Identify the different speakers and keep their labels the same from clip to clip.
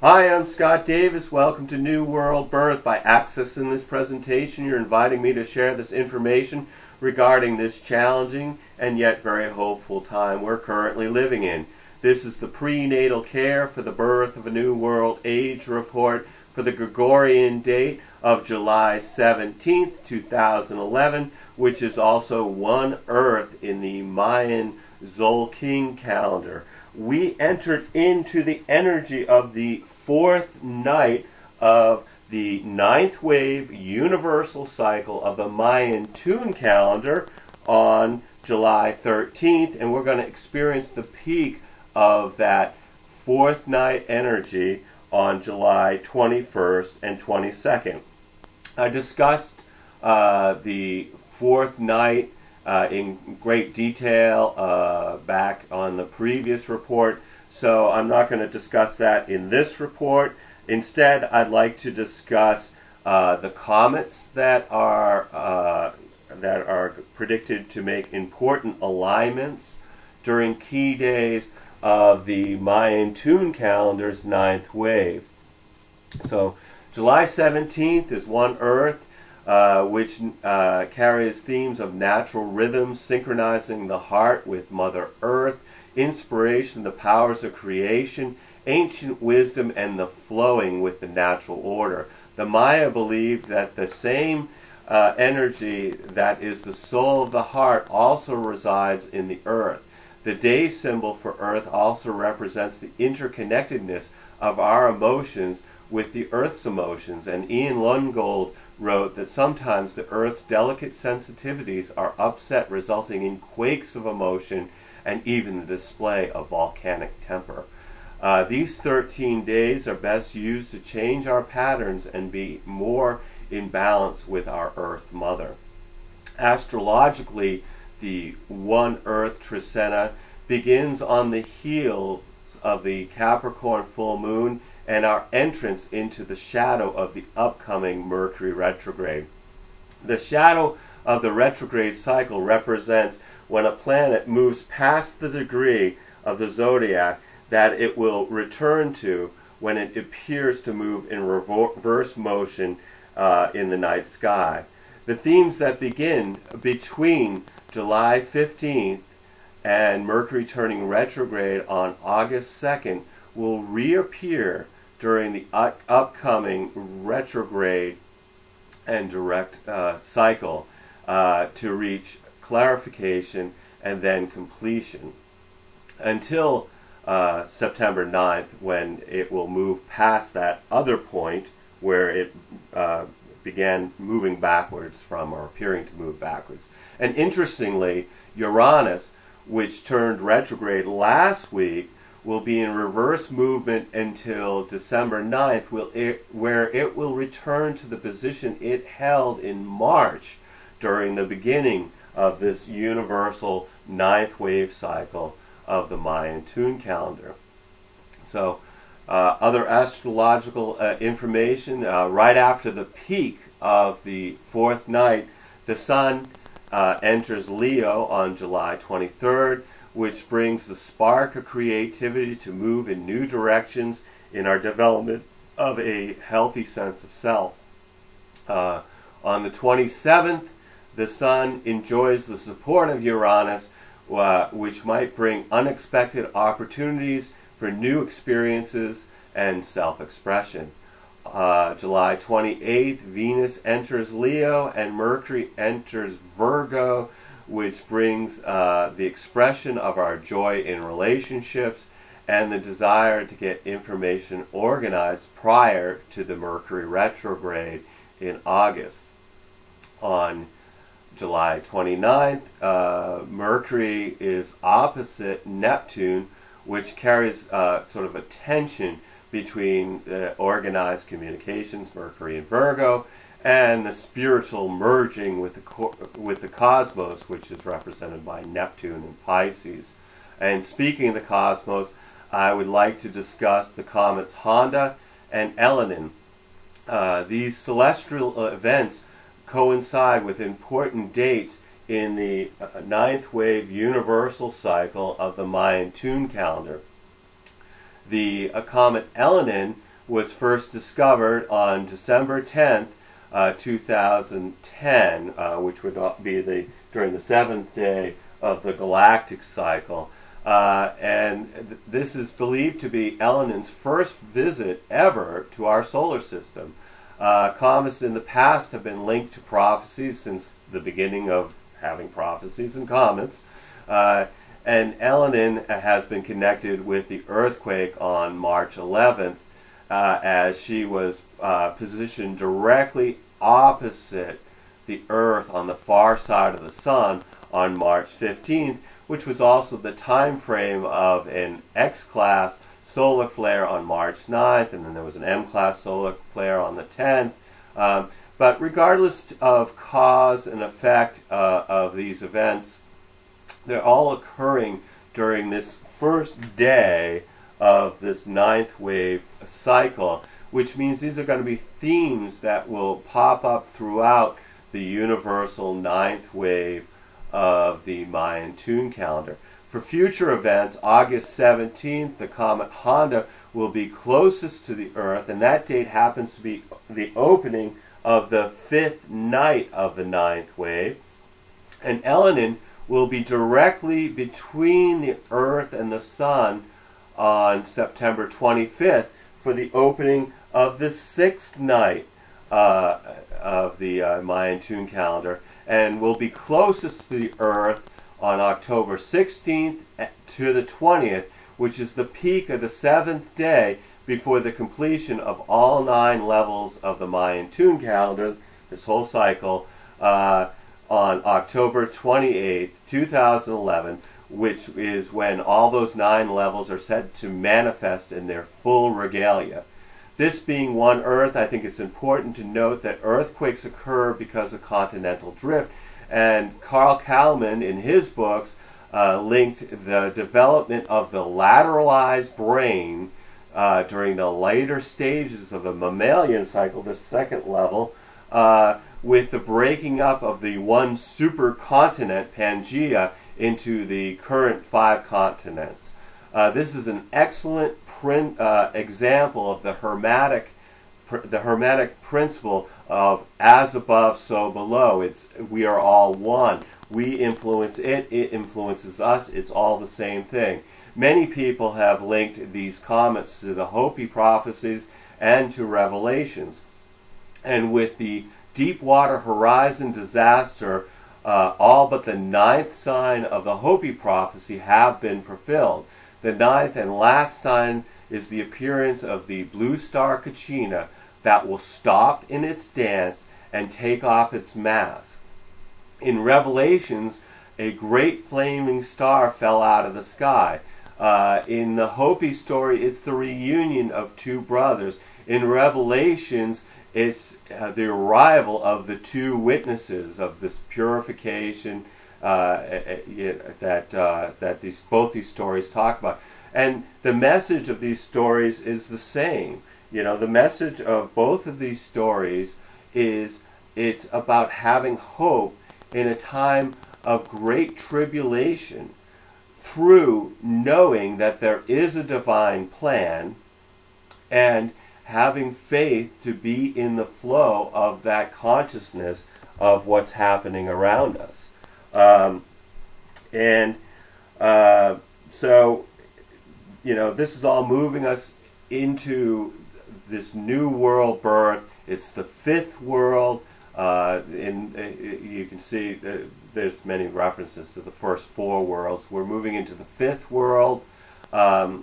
Speaker 1: Hi, I'm Scott Davis. Welcome to New World Birth. By accessing this presentation, you're inviting me to share this information regarding this challenging and yet very hopeful time we're currently living in. This is the prenatal care for the birth of a new world age report for the Gregorian date of July 17th, 2011, which is also One Earth in the Mayan Tzolkin calendar. We entered into the energy of the fourth night of the ninth wave universal cycle of the Mayan Tun calendar on July 13th, and we're going to experience the peak of that fourth night energy on July 21st and 22nd. I discussed the fourth night in great detail back on the previous report, so I'm not going to discuss that in this report. Instead, I'd like to discuss the comets that are predicted to make important alignments during key days of the Mayan Tun calendar's ninth wave. So July 17th is One Earth, which carries themes of natural rhythms, synchronizing the heart with Mother Earth, inspiration, the powers of creation, ancient wisdom, and the flowing with the natural order. The Maya believed that the same energy that is the soul of the heart also resides in the earth. The day symbol for Earth also represents the interconnectedness of our emotions with the Earth's emotions, and Ian Lungold wrote that sometimes the Earth's delicate sensitivities are upset, resulting in quakes of emotion and even the display of volcanic temper. These 13 days are best used to change our patterns and be more in balance with our Earth Mother. Astrologically, the One Earth Tzolkin begins on the heels of the Capricorn full moon and our entrance into the shadow of the upcoming Mercury retrograde. The shadow of the retrograde cycle represents when a planet moves past the degree of the zodiac that it will return to when it appears to move in reverse motion in the night sky. The themes that begin between July 15th and Mercury turning retrograde on August 2nd will reappear during the upcoming retrograde and direct cycle to reach clarification and then completion until September 9th, when it will move past that other point where it began moving backwards from, or appearing to move backwards. And interestingly, Uranus, which turned retrograde last week, will be in reverse movement until December 9th, where it will return to the position it held in March during the beginning of this universal ninth wave cycle of the Mayan Tun calendar. So, other astrological information, right after the peak of the fourth night, the Sun enters Leo on July 23rd, which brings the spark of creativity to move in new directions in our development of a healthy sense of self. On the 27th, the Sun enjoys the support of Uranus, which might bring unexpected opportunities for new experiences and self-expression. July 28th, Venus enters Leo and Mercury enters Virgo, which brings the expression of our joy in relationships and the desire to get information organized prior to the Mercury retrograde in August. On July 29th, Mercury is opposite Neptune, which carries sort of a tension between organized communications, Mercury and Virgo, and the spiritual merging with the cosmos, which is represented by Neptune and Pisces. And speaking of the cosmos, I would like to discuss the comets Honda and Elenin. These celestial events coincide with important dates in the ninth wave universal cycle of the Mayan Tun calendar. The comet Elenin was first discovered on December 10th, 2010, which would be during the 7th day of the galactic cycle. And this is believed to be Elenin's first visit ever to our solar system. Comets in the past have been linked to prophecies since the beginning of having prophecies and comets. And Elenin has been connected with the earthquake on March 11th, as she was positioned directly opposite the Earth on the far side of the Sun on March 15th, which was also the time frame of an X-class solar flare on March 9th, and then there was an M-class solar flare on the 10th. But regardless of cause and effect of these events, they're all occurring during this first day of this 9th wave cycle, which means these are going to be themes that will pop up throughout the universal 9th wave of the Mayan Tun calendar. For future events, August 17th, the comet Honda will be closest to the Earth, and that date happens to be the opening of the 5th night of the 9th wave. And Elenin will be directly between the Earth and the Sun on September 25th for the opening of the 6th night of the Mayan Tun calendar, and will be closest to the Earth on October 16th to the 20th, which is the peak of the 7th day before the completion of all 9 levels of the Mayan Tun calendar, this whole cycle, on October 28th, 2011, which is when all those 9 levels are said to manifest in their full regalia. This being one Earth, I think it's important to note that earthquakes occur because of continental drift, and Carl Kalman, in his books, linked the development of the lateralized brain during the later stages of the mammalian cycle, the 2nd level, with the breaking up of the one supercontinent, Pangaea, into the current 5 continents. This is an excellent example of the Hermetic principle of as above, so below. We are all one. We influence it, it influences us, it's all the same thing. Many people have linked these comets to the Hopi Prophecies and to Revelations. And with the Deepwater Horizon disaster, all but the 9th sign of the Hopi Prophecy have been fulfilled. The 9th and last sign is the appearance of the blue star Kachina that will stop in its dance and take off its mask. In Revelations, a great flaming star fell out of the sky. In the Hopi story, it's the reunion of 2 brothers. In Revelations, it's the arrival of the 2 witnesses of this purification that both these stories talk about. And the message of these stories is the same. You know, the message of both of these stories is it's about having hope in a time of great tribulation through knowing that there is a divine plan and having faith to be in the flow of that consciousness of what's happening around us. So, you know, this is all moving us into this new world birth. It's the 5th world. You can see there's many references to the first 4 worlds. We're moving into the 5th world,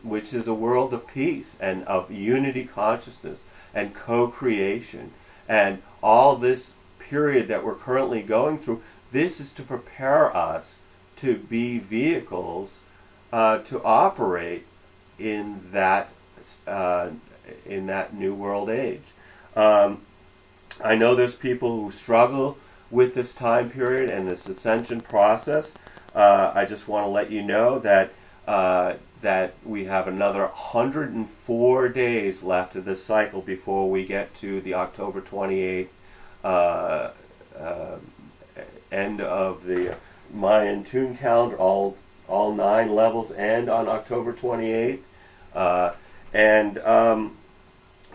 Speaker 1: which is a world of peace and of unity consciousness and co-creation. And all this period that we're currently going through, this is to prepare us to be vehicles to operate in that new world age. I know there's people who struggle with this time period and this ascension process. I just want to let you know that that we have another 104 days left of this cycle before we get to the October 28th end of the Mayan Tun calendar. All 9 levels end on October 28th.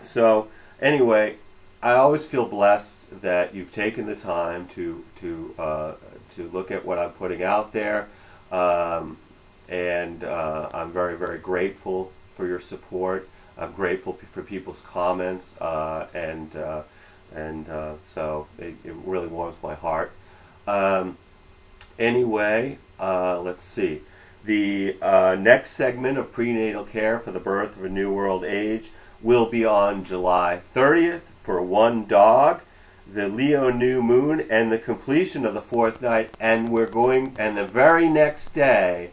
Speaker 1: So anyway, I always feel blessed that you've taken the time to look at what I'm putting out there, and I'm very, very grateful for your support. I'm grateful for people's comments, and so it really warms my heart. Anyway, let's see. The next segment of prenatal care for the birth of a new world age will be on July 30th for one dog, the Leo new moon, and the completion of the fourth night. And the very next day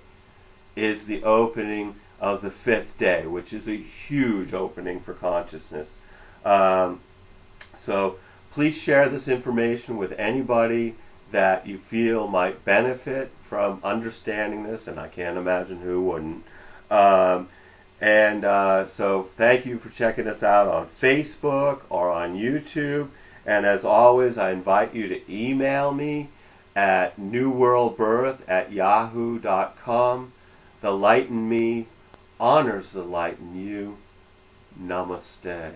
Speaker 1: is the opening of the fifth day, which is a huge opening for consciousness. So please share this information with anybody that you feel might benefit from understanding this, and I can't imagine who wouldn't. So thank you for checking us out on Facebook or on YouTube. And as always, I invite you to email me at newworldbirth@yahoo.com. The light in me honors the light in you. Namaste.